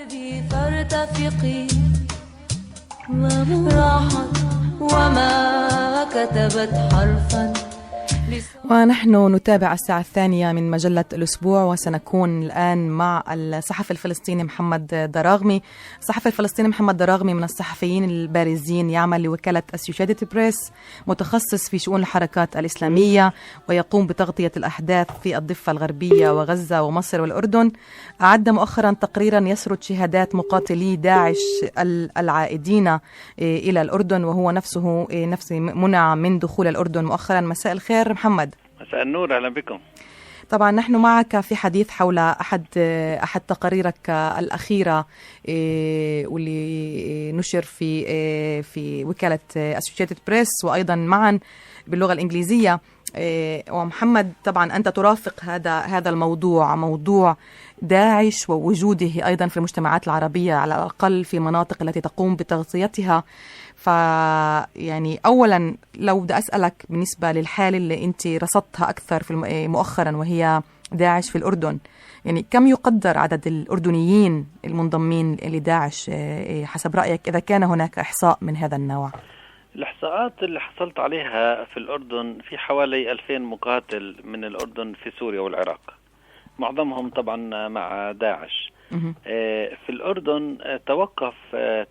قلبي فارتفقي راحت وما كتبت حرفا. ونحن نتابع الساعة الثانية من مجلة الأسبوع، وسنكون الآن مع الصحفي الفلسطيني محمد دراغمي. الصحفي الفلسطيني محمد دراغمي من الصحفيين البارزين، يعمل لوكالة أسوشيتد بريس، متخصص في شؤون الحركات الإسلامية، ويقوم بتغطية الأحداث في الضفة الغربية وغزة ومصر والأردن. أعد مؤخرا تقريرا يسرد شهادات مقاتلي داعش العائدين إلى الأردن، وهو نفسه منع من دخول الأردن مؤخرا. مساء الخير محمد. مساء النور، أهلا بكم. طبعا نحن معك في حديث حول أحد تقاريرك الأخيرة واللي نشر في وكالة أسوشيتد بريس وأيضا معا باللغة الإنجليزية. ومحمد طبعا أنت ترافق هذا الموضوع، موضوع داعش ووجوده أيضا في المجتمعات العربية، على الأقل في المناطق التي تقوم بتغطيتها. فيعني أولا لو بدي أسألك بالنسبة للحالة اللي أنت رصدتها أكثر في مؤخرا وهي داعش في الأردن، يعني كم يقدر عدد الأردنيين المنضمين لداعش حسب رأيك، إذا كان هناك إحصاء من هذا النوع؟ الإحصاءات اللي حصلت عليها في الأردن في حوالي 2000 مقاتل من الأردن في سوريا والعراق، معظمهم طبعا مع داعش. في الأردن توقف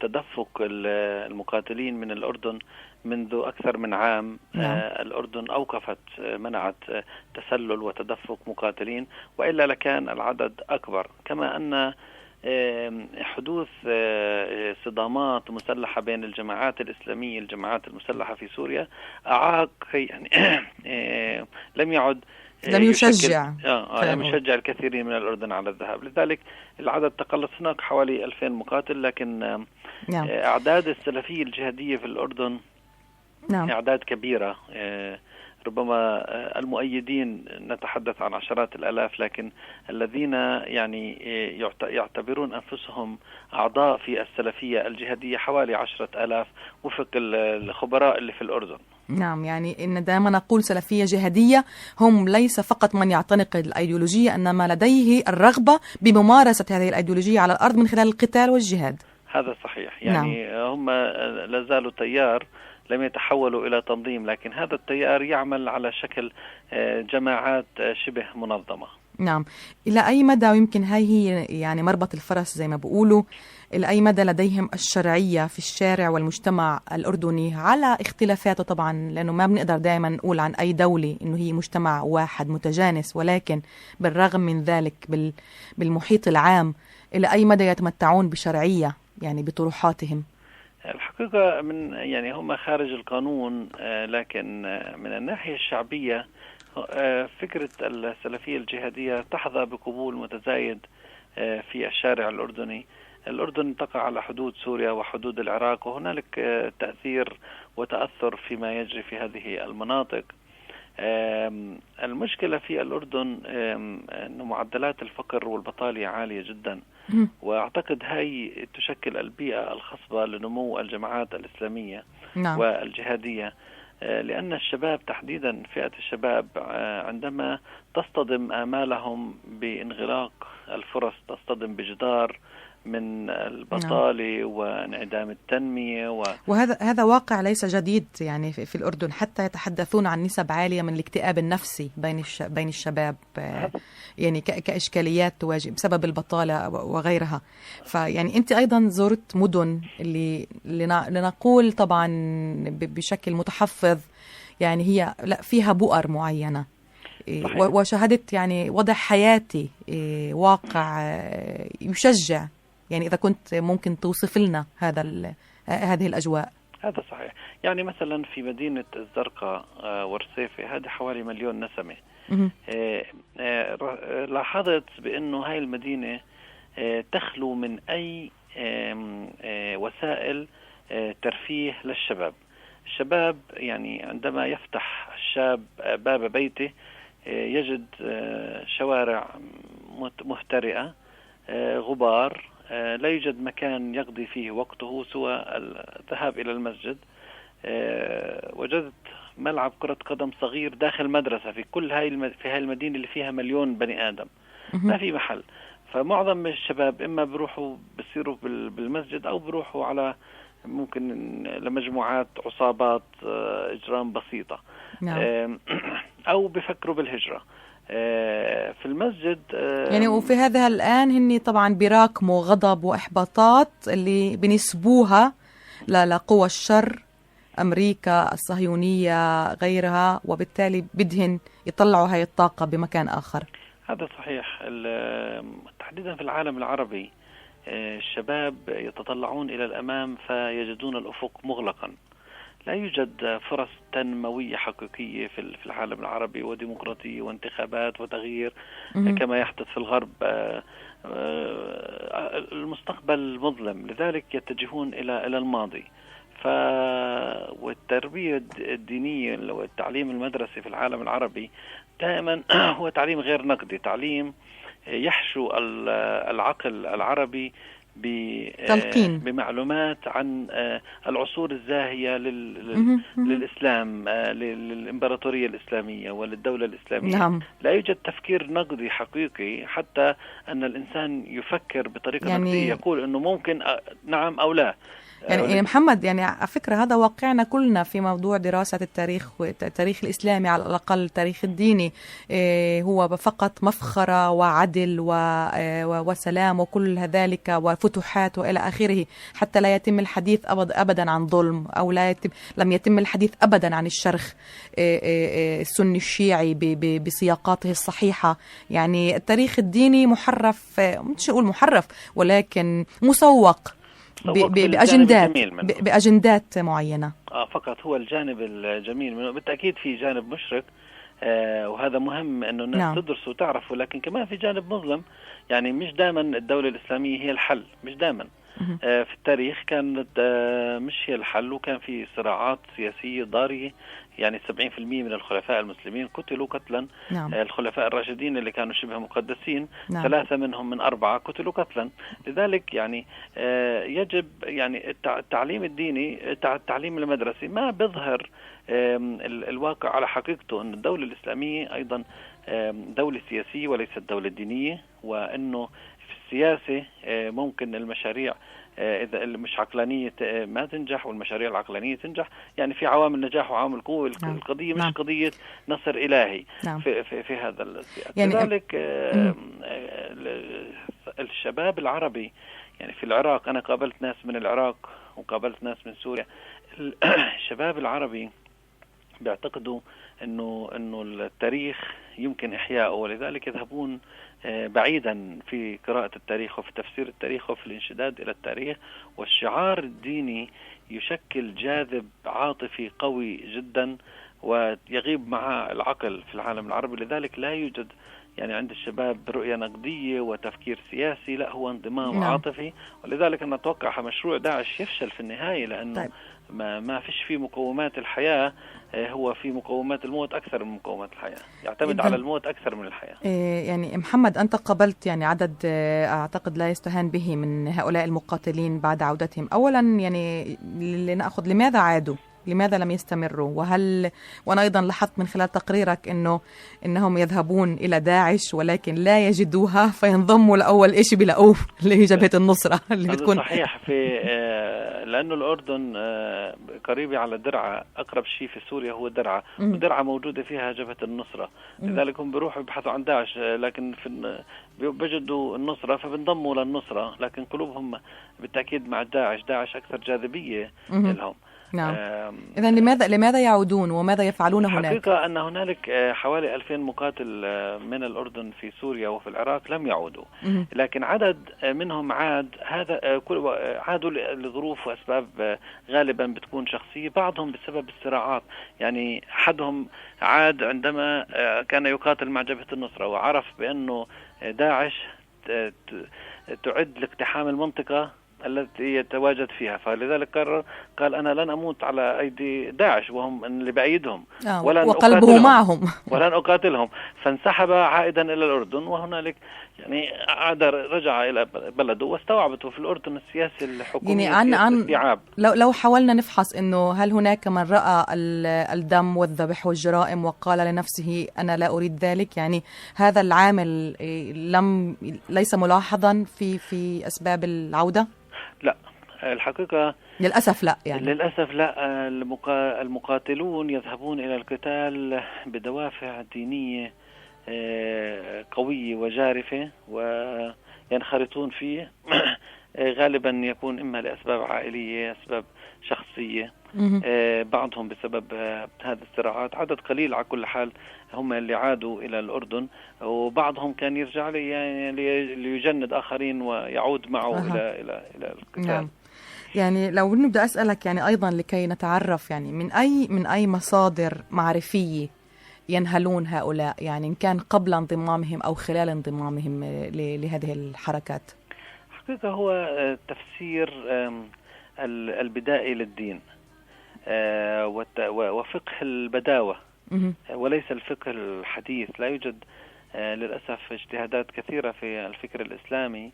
تدفق المقاتلين من الأردن منذ أكثر من عام. الأردن أوقفت، منعت تسلل وتدفق مقاتلين، وإلا لكان العدد أكبر. كما أن حدوث صدامات مسلحة بين الجماعات الإسلامية، الجماعات المسلحة في سوريا، أعاق يعني لم يشجع الكثيرين من الأردن على الذهاب، لذلك العدد تقلص. هناك حوالي 2000 مقاتل، لكن أعداد السلفية الجهادية في الأردن أعداد كبيرة. ربما المؤيدين نتحدث عن عشرات الآلاف، لكن الذين يعني يعتبرون أنفسهم أعضاء في السلفية الجهادية حوالي 10,000 وفق الخبراء اللي في الأردن. نعم، يعني إن دائما نقول سلفية جهادية هم ليس فقط من يعتنق الأيديولوجية، إنما لديه الرغبة بممارسة هذه الأيديولوجية على الأرض من خلال القتال والجهاد. هذا صحيح، يعني هم لازالوا تيار، لم يتحولوا إلى تنظيم، لكن هذا التيار يعمل على شكل جماعات شبه منظمة. نعم. إلى أي مدى، ويمكن هي يعني مربط الفرس زي ما بيقولوا، إلى أي مدى لديهم الشرعية في الشارع والمجتمع الأردني على اختلافاته طبعا، لأنه ما بنقدر دائما نقول عن أي دولة إنه هي مجتمع واحد متجانس، ولكن بالرغم من ذلك بالمحيط العام إلى أي مدى يتمتعون بشرعية يعني بطروحاتهم؟ الحقيقة يعني هم خارج القانون، لكن من الناحية الشعبية فكرة السلفية الجهادية تحظى بقبول متزايد في الشارع الأردني. الأردن تقع على حدود سوريا وحدود العراق، وهنالك تأثير وتأثر فيما يجري في هذه المناطق. المشكلة في الأردن أن معدلات الفقر والبطالة عالية جدا، وأعتقد هاي تشكل البيئة الخصبة لنمو الجماعات الإسلامية والجهادية، لأن الشباب تحديدا فئة الشباب عندما تصطدم آمالهم بانغلاق الفرص، تصطدم بجدار من البطالة وانعدام التنمية وهذا واقع ليس جديد يعني في الأردن، حتى يتحدثون عن نسب عالية من الاكتئاب النفسي بين الشباب، يعني كإشكاليات تواجه بسبب البطالة وغيرها. فيعني أنت أيضا زرت مدن اللي لنقول طبعا بشكل متحفظ، يعني هي لا فيها بؤر معينة، وشاهدت يعني وضع حياتي واقع يشجع. يعني إذا كنت ممكن توصف لنا هذه الأجواء. هذا صحيح. يعني مثلا في مدينة الزرقاء ورسيفة، هذه حوالي 1,000,000 نسمة. لاحظت بأنه هاي المدينة تخلو من أي وسائل ترفيه للشباب. الشباب يعني عندما يفتح الشاب باب بيته يجد شوارع مهترئة، غبار، لا يوجد مكان يقضي فيه وقته سوى الذهاب إلى المسجد. وجدت ملعب كرة قدم صغير داخل مدرسة في كل في هاي المدينة اللي فيها 1,000,000 بني آدم، ما في محل. فمعظم الشباب إما بروحوا بيصيروا بالمسجد أو بروحوا على ممكن لمجموعات عصابات إجرام بسيطة. نعم. أو بفكروا بالهجرة في المسجد. يعني وفي هذا الآن هني طبعا بيراكموا غضب وإحباطات اللي بنسبوها لقوى الشر، أمريكا، الصهيونية، غيرها، وبالتالي بدهن يطلعوا هاي الطاقة بمكان آخر. هذا صحيح. تحديدا في العالم العربي الشباب يتطلعون إلى الأمام فيجدون الأفق مغلقا، لا يوجد فرص تنموية حقيقية في العالم العربي وديمقراطية وانتخابات وتغيير كما يحدث في الغرب. المستقبل مظلم، لذلك يتجهون إلى الماضي. والتربية الدينية والتعليم المدرسي في العالم العربي دائما هو تعليم غير نقدي، تعليم يحشو العقل العربي بمعلومات عن العصور الزاهية للإسلام، للإمبراطورية الإسلامية وللدولة الإسلامية. نعم. لا يوجد تفكير نقدي حقيقي، حتى أن الإنسان يفكر بطريقة نقدية، يقول أنه ممكن نعم أو لا. يعني محمد، يعني على فكرة هذا واقعنا كلنا في موضوع دراسة التاريخ والتاريخ الإسلامي، على الأقل التاريخ الديني هو فقط مفخرة وعدل وسلام وكل ذلك وفتوحات وإلى آخره، حتى لا يتم الحديث أبدا عن ظلم، أو لم يتم الحديث أبدا عن الشرخ السني الشيعي بسياقاته الصحيحة. يعني التاريخ الديني محرف، مش أقول محرف، ولكن مسوق بأجندات معينة. فقط هو الجانب الجميل منه. بالتأكيد في جانب مشرق، وهذا مهم أنه الناس تدرس وتعرف، ولكن كمان في جانب مظلم. يعني مش دائما الدولة الإسلامية هي الحل، مش دائما. في التاريخ كانت مش هي الحل، وكان في صراعات سياسية ضارية. يعني 70% من الخلفاء المسلمين قتلوا قتلا. نعم. الخلفاء الراشدين اللي كانوا شبه مقدسين، نعم. 3 منهم من 4 قتلوا قتلا. لذلك يعني يجب يعني التعليم الديني، التعليم المدرسي ما بيظهر الواقع على حقيقته، أن الدولة الإسلامية أيضا دولة سياسية وليست دولة دينية، وأنه في السياسة ممكن المشاريع إذا مش عقلانية ما تنجح، والمشاريع العقلانية تنجح. يعني في عوامل نجاح وعوامل قوة. القضية مش قضية نصر إلهي في هذا السياسة. يعني لذلك الشباب العربي، يعني في العراق أنا قابلت ناس من العراق وقابلت ناس من سوريا. الشباب العربي بيعتقدوا إنه التاريخ يمكن إحياءه، ولذلك يذهبون بعيدا في قراءة التاريخ وفي تفسير التاريخ وفي الانشداد إلى التاريخ. والشعار الديني يشكل جاذب عاطفي قوي جدا، ويغيب مع العقل في العالم العربي. لذلك لا يوجد يعني عند الشباب رؤية نقدية وتفكير سياسي، لا هو انضمام عاطفي. ولذلك أنا أتوقع مشروع داعش يفشل في النهاية، لأنه ما فيش فيه مقومات الحياة، هو في مقومات الموت أكثر من مقومات الحياة، يعتمد على الموت أكثر من الحياة. يعني محمد، أنت قابلت يعني عدد أعتقد لا يستهان به من هؤلاء المقاتلين بعد عودتهم. أولا يعني لنأخذ لماذا عادوا؟ لماذا لم يستمروا؟ وأنا أيضا لاحظت من خلال تقريرك إنهم يذهبون إلى داعش ولكن لا يجدوها، فينضموا لأول إشي بلاقوه اللي هي جبهة النصرة اللي بتكون صحيح. لأنه الأردن قريبة على درعا، أقرب شيء في سوريا هو درعا، ودرعا موجودة فيها جبهة النصرة. لذلك هم بيروحوا يبحثوا عن داعش، لكن بيجدوا النصرة فبنضموا للنصرة، لكن قلوبهم بالتأكيد مع داعش أكثر جاذبية لهم. نعم. إذن لماذا يعودون وماذا يفعلون هناك؟ الحقيقة أن هنالك حوالي 2000 مقاتل من الأردن في سوريا وفي العراق لم يعودوا، لكن عدد منهم عادوا لظروف وأسباب غالبا بتكون شخصية، بعضهم بسبب الصراعات. يعني أحدهم عاد عندما كان يقاتل مع جبهة النصرة وعرف بأنه داعش تعد لاقتحام المنطقة التي يتواجد فيها، فلذلك قال أنا لن أموت على أيدي داعش وهم اللي بأيدهم، وقلبه معهم ولن أقاتلهم. فانسحب عائدا إلى الأردن، وهنالك يعني عاد رجع إلى بلده واستوعبته في الأردن السياسي الحكومي يعني عن استيعاب. لو حاولنا نفحص إنه هل هناك من رأى الدم والذبح والجرائم وقال لنفسه أنا لا أريد ذلك، يعني هذا العامل ليس ملاحظا في أسباب العودة؟ لا الحقيقة للأسف لا، يعني للأسف لا. المقاتلون يذهبون إلى القتال بدوافع دينية قوية وجارفة وينخرطون فيه غالبا يكون إما لأسباب عائلية، أسباب شخصية، بعضهم بسبب هذه الصراعات. عدد قليل على كل حال هم اللي عادوا إلى الأردن، وبعضهم كان يرجع ليجند آخرين ويعود معه إلى القتال. نعم. يعني لو نبدأ أسألك يعني أيضا لكي نتعرف يعني من أي مصادر معرفية ينهلون هؤلاء، يعني إن كان قبل انضمامهم أو خلال انضمامهم لهذه الحركات؟ حقيقة هو تفسير البدائي للدين وفقه البداوة وليس الفقه الحديث. لا يوجد للأسف اجتهادات كثيرة في الفكر الإسلامي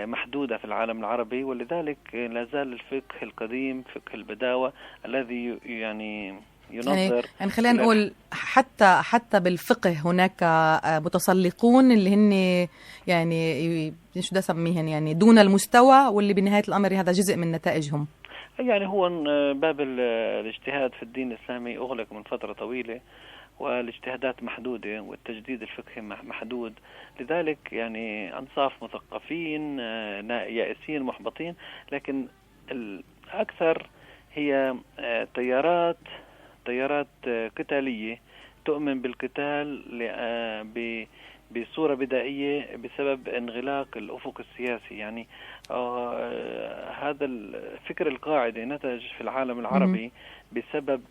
محدودة في العالم العربي، ولذلك لا زال الفقه القديم فقه البداوة الذي يعني ينظر يعني خلينا نقول حتى بالفقه هناك متسلقون اللي هن يعني شو بدي اسميهن يعني دون المستوى، واللي بنهاية الأمر هذا جزء من نتائجهم. يعني هو باب الاجتهاد في الدين الإسلامي أغلق من فترة طويلة، والاجتهادات محدودة والتجديد الفقهي محدود. لذلك يعني أنصاف مثقفين يائسين محبطين، لكن الأكثر هي تيارات قتالية تؤمن بالقتال بصورة بدائية بسبب انغلاق الأفق السياسي. يعني هذا الفكر القاعدي نتج في العالم العربي بسبب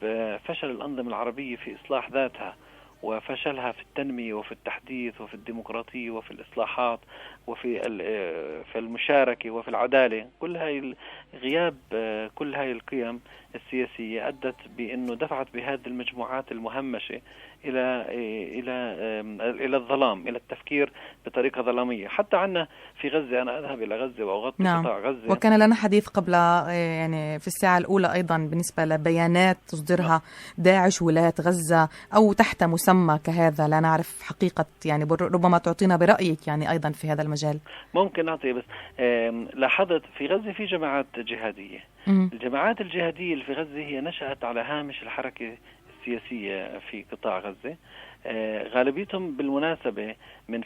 فشل الأنظمة العربية في إصلاح ذاتها، وفشلها في التنمية وفي التحديث وفي الديمقراطية وفي الإصلاحات وفي المشاركة وفي العدالة. كل هاي غياب كل هاي القيم السياسية أدت بأنه دفعت بهذه المجموعات المهمشة إلى الظلام، إلى التفكير بطريقة ظلامية. حتى عنا في غزة، أنا أذهب إلى غزة وأغطي قطاع غزة، وكان لنا حديث قبل يعني في الساعة الأولى أيضا بالنسبة لبيانات تصدرها داعش ولاية غزة أو تحت مسمى كهذا، لا نعرف حقيقة، يعني ربما تعطينا برأيك يعني أيضا في هذا المجال. ممكن أعطي، بس لاحظت في غزة في جماعات جهادية. الجماعات الجهادية اللي في غزة هي نشأت على هامش الحركة السياسية في قطاع غزة. غالبيتهم بالمناسبة من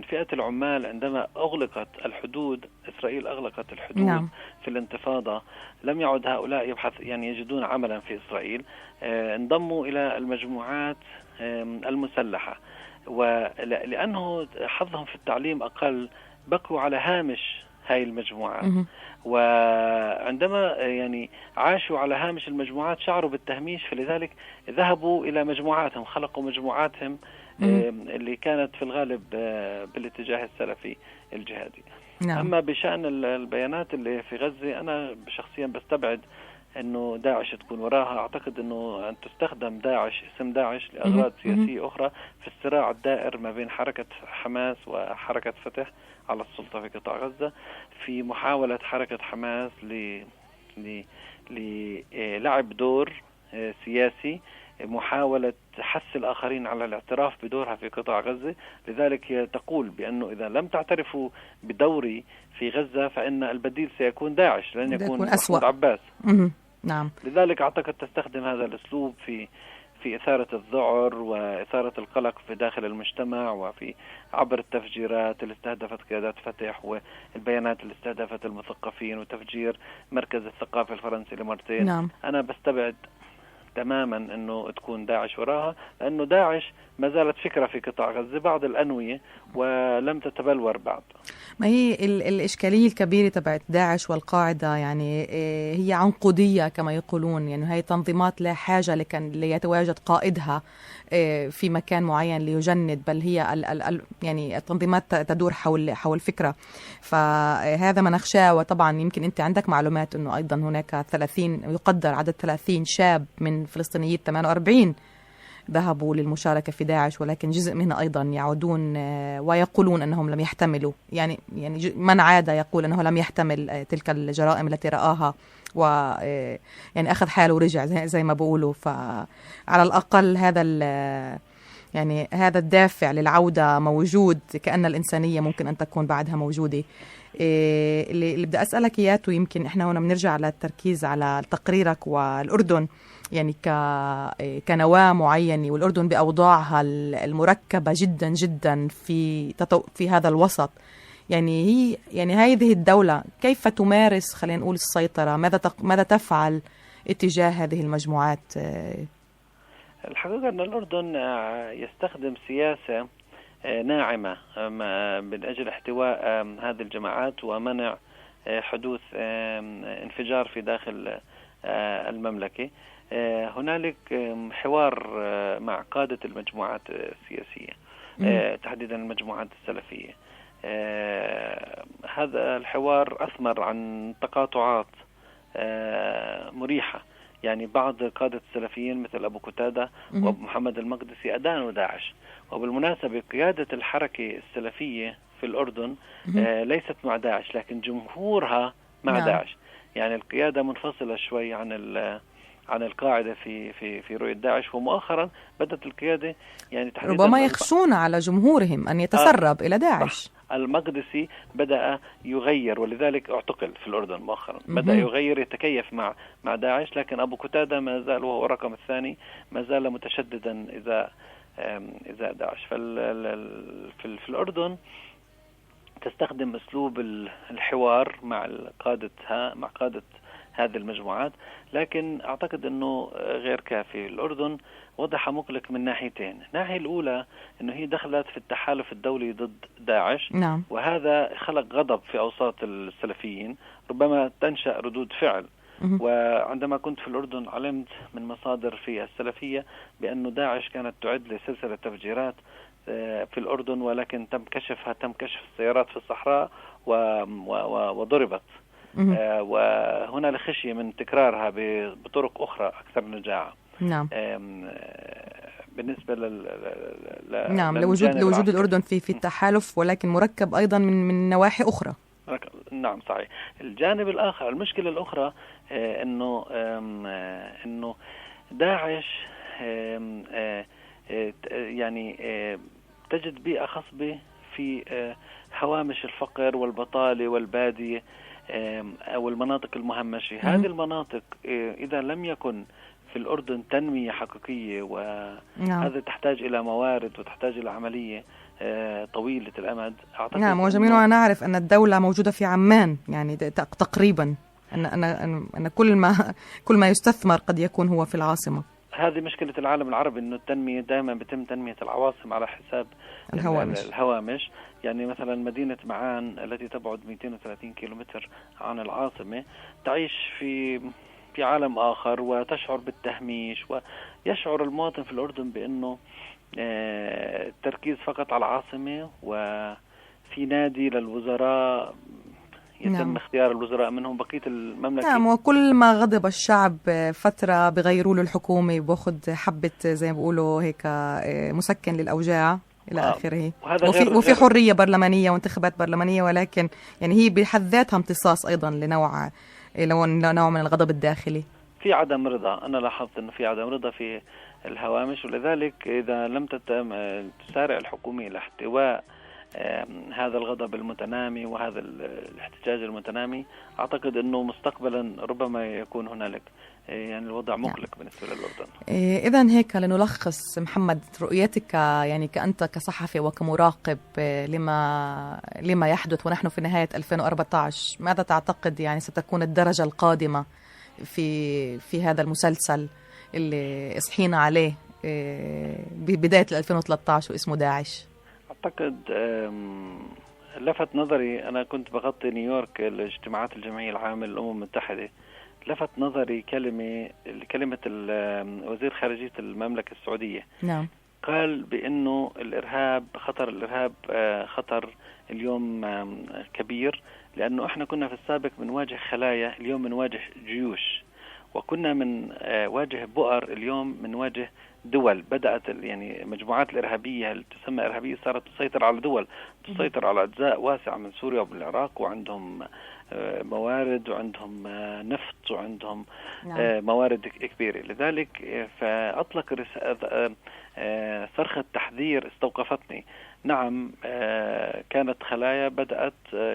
فئة العمال. عندما أغلقت الحدود، إسرائيل أغلقت الحدود نعم. في الانتفاضة، لم يعد هؤلاء يجدون عملا في إسرائيل، انضموا إلى المجموعات المسلحة، ولأنه حظهم في التعليم أقل بقوا على هامش هاي المجموعات. وعندما يعني عاشوا على هامش المجموعات شعروا بالتهميش، فلذلك ذهبوا إلى مجموعاتهم، خلقوا مجموعاتهم اللي كانت في الغالب بالاتجاه السلفي الجهادي. نعم. أما بشأن البيانات اللي في غزة، أنا شخصيا بستبعد أنه داعش تكون وراها. أعتقد أنه أن تستخدم اسم داعش لأغراض سياسية أخرى في الصراع الدائر ما بين حركة حماس وحركة فتح على السلطة في قطاع غزة، في محاولة حركة حماس للعب دور سياسي، محاولة حث الآخرين على الاعتراف بدورها في قطاع غزة. لذلك هي تقول بأنه إذا لم تعترفوا بدوري في غزة فإن البديل سيكون داعش، لن يكون محمود عباس. نعم. لذلك أعتقد تستخدم هذا الأسلوب في إثارة الذعر وإثارة القلق في داخل المجتمع، وفي عبر التفجيرات اللي استهدفت قيادات فتح، والبيانات اللي استهدفت المثقفين، وتفجير مركز الثقافة الفرنسي لمرتين. نعم. أنا بستبعد تماما أنه تكون داعش وراها، لأنه داعش ما زالت فكرة في قطاع غزة بعض الأنوية ولم تتبلور بعد. ما هي الإشكالية الكبيرة تبعت داعش والقاعدة، يعني هي عنقودية كما يقولون، يعني هي تنظيمات لا حاجة ليتواجد قائدها في مكان معين ليجند، بل هي يعني التنظيمات تدور حول فكرة. فهذا ما نخشاه. وطبعا يمكن أنت عندك معلومات أنه أيضا هناك 30 يقدر عدد 30 شاب من فلسطينيين 48 ذهبوا للمشاركة في داعش، ولكن جزء منها أيضا يعودون ويقولون أنهم لم يحتملوا، يعني من عاد يقول أنه لم يحتمل تلك الجرائم التي رآها، و يعني أخذ حاله ورجع زي ما بقولوا. فعلى الأقل يعني هذا الدافع للعودة موجود، كأن الإنسانية ممكن أن تكون بعدها موجودة. اللي بدي أسألك إياته، يمكن إحنا هنا بنرجع على التركيز على تقريرك والأردن يعني كنواة معينة، والأردن بأوضاعها المركبة جدا جدا في هذا الوسط. يعني هذه الدولة كيف تمارس، خلينا نقول، السيطرة؟ ماذا تفعل اتجاه هذه المجموعات؟ الحقيقة أن الأردن يستخدم سياسة ناعمة من أجل احتواء هذه الجماعات ومنع حدوث انفجار في داخل المملكة. هنالك حوار مع قادة المجموعات السياسية، تحديدا المجموعات السلفية. هذا الحوار أثمر عن تقاطعات مريحة. يعني بعض قادة السلفيين مثل أبو قتادة وأبو محمد المقدسي أدانوا داعش. وبالمناسبة قيادة الحركة السلفية في الأردن ليست مع داعش، لكن جمهورها مع داعش. يعني القيادة منفصلة شوي عن القاعدة في رؤية داعش. ومؤخرا بدأت القيادة يعني ربما يخشون على جمهورهم أن يتسرب إلى داعش. المقدسي بدأ يغير، ولذلك اعتقل في الأردن مؤخرا. بدأ يغير، يتكيف مع داعش. لكن أبو قتادة ما زال، وهو الرقم الثاني، ما زال متشددا إذا داعش. في الأردن تستخدم أسلوب الحوار مع قادة هذه المجموعات، لكن أعتقد أنه غير كافي. الأردن وضح مقلق من ناحيتين. الناحية الأولى أنه هي دخلت في التحالف الدولي ضد داعش، نعم. وهذا خلق غضب في أوساط السلفيين، ربما تنشأ ردود فعل. وعندما كنت في الأردن علمت من مصادر في السلفية بأن داعش كانت تعد لسلسلة تفجيرات في الأردن، ولكن تم كشف السيارات في الصحراء وضربت. وهنا لخشية من تكرارها بطرق أخرى أكثر نجاعة. نعم. بالنسبة نعم، لوجود الأردن في التحالف، ولكن مركب أيضا من نواحي أخرى. نعم صحيح. الجانب الآخر، المشكلة الأخرى إنه داعش يعني تجد بيئة خصبة في هوامش الفقر والبطالة والبادية أو المناطق المهمشة. هذه المناطق إذا لم يكن في الأردن تنمية حقيقية، وهذا تحتاج إلى موارد وتحتاج إلى عملية طويلة الأمد. نعم، وجميعنا نعرف أن الدولة موجودة في عمان، يعني تقريبا أن كل ما يستثمر قد يكون هو في العاصمة. هذه مشكلة العالم العربي، إنه التنمية دائما بتم تنمية العواصم على حساب الهوامش. يعني مثلا مدينة معان التي تبعد 230 كيلومتر عن العاصمة تعيش في عالم آخر وتشعر بالتهميش، ويشعر المواطن في الأردن بأنه التركيز فقط على العاصمة، وفي نادي للوزراء يتم اختيار الوزراء منهم بقية المملكة. نعم، وكل ما غضب الشعب فترة بغيروا له الحكومة، باخد حبة زي ما بيقولوا هيك مسكن للأوجاع إلى آخره. وفي حرية برلمانية وانتخابات برلمانية، ولكن يعني هي بحد ذاتها امتصاص أيضا لنوع من الغضب الداخلي. في عدم رضا. أنا لاحظت أنه في عدم رضا في الهوامش، ولذلك إذا لم تسارع الحكومة إلى احتواء هذا الغضب المتنامي وهذا الاحتجاج المتنامي، أعتقد أنه مستقبلا ربما يكون هنالك يعني الوضع مقلق بالنسبة للأردن. إذن هيك لنلخص محمد رؤيتك، يعني كأنت كصحفي وكمراقب لما يحدث ونحن في نهاية 2014، ماذا تعتقد يعني ستكون الدرجة القادمة في هذا المسلسل اللي صحينا عليه ببداية 2013 واسمه داعش؟ أعتقد لفت نظري، أنا كنت بغطي نيويورك الاجتماعات الجمعية العامة للأمم المتحدة، لفت نظري كلمة وزير خارجية المملكة السعودية. نعم. قال بأنه خطر الإرهاب خطر اليوم كبير، لأنه إحنا كنا في السابق بنواجه خلايا، اليوم بنواجه جيوش. وكنا من واجه بؤر، اليوم من واجه دول. بدأت يعني مجموعات الإرهابية اللي تسمى إرهابية صارت تسيطر على دول، تسيطر على أجزاء واسعة من سوريا والعراق، وعندهم موارد وعندهم نفط وعندهم موارد كبيرة. لذلك فأطلق صرخة تحذير استوقفتني. نعم، كانت خلايا، بدأت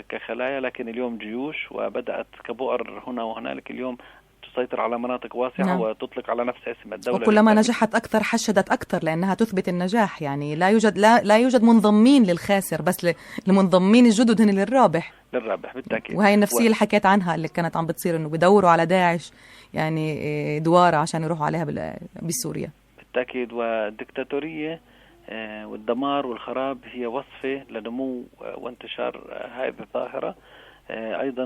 كخلايا، لكن اليوم جيوش، وبدأت كبؤر هنا وهنالك. اليوم تسيطر على مناطق واسعة. نعم. وتطلق على نفسها اسم الدولة، وكلما نجحت أكثر حشدت أكثر، لأنها تثبت النجاح. يعني لا يوجد منضمين للخاسر، بس المنضمين الجدد هن للرابح بالتأكيد. وهي النفسية اللي حكيت عنها اللي كانت عم بتصير، إنه بدوروا على داعش يعني دوارة عشان يروحوا عليها بسوريا. بالتأكيد. والدكتاتورية والدمار والخراب هي وصفة لنمو وانتشار هذه الظاهرة. أيضا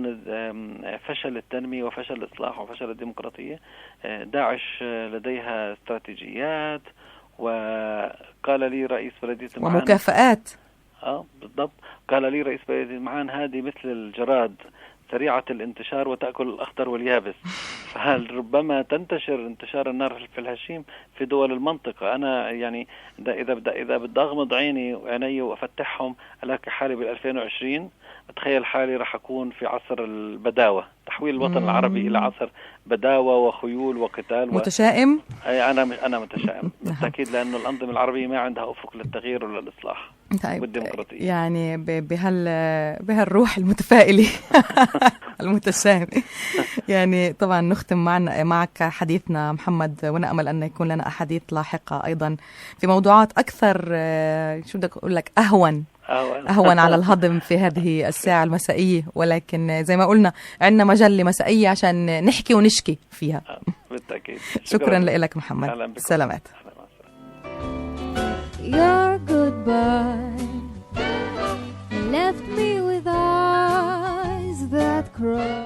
فشل التنمية وفشل الإصلاح وفشل الديمقراطية. داعش لديها استراتيجيات، وقال لي رئيس بلدية معان ومكافآت. بالضبط. قال لي رئيس بلدية معان هذه مثل الجراد سريعة الانتشار وتأكل الأخضر واليابس. فهل ربما تنتشر انتشار النار في الهشيم في دول المنطقة. أنا يعني إذا بدي أغمض عيني وأفتحهم ألاقي حالي بال2020، أتخيل حالي راح أكون في عصر البداوة، تحويل الوطن العربي إلى عصر بداوة وخيول وقتال. متشائم؟ أنا متشائم بالتأكيد، لأنه الأنظمة العربية ما عندها أفق للتغيير ولا الإصلاح. طيب، والديمقراطية. يعني بهالروح المتفائلة المتشائم. يعني طبعا نختم معك حديثنا محمد، ونأمل أن يكون لنا أحاديث لاحقة أيضا في موضوعات أكثر، شو بدك أقول لك، أهون على الهضم في هذه الساعة المسائية. ولكن زي ما قلنا عندنا مجلة مسائية عشان نحكي ونشكي فيها. بالتأكيد. شكرا لك محمد. سلامات. Your goodbye left me with eyes that cry.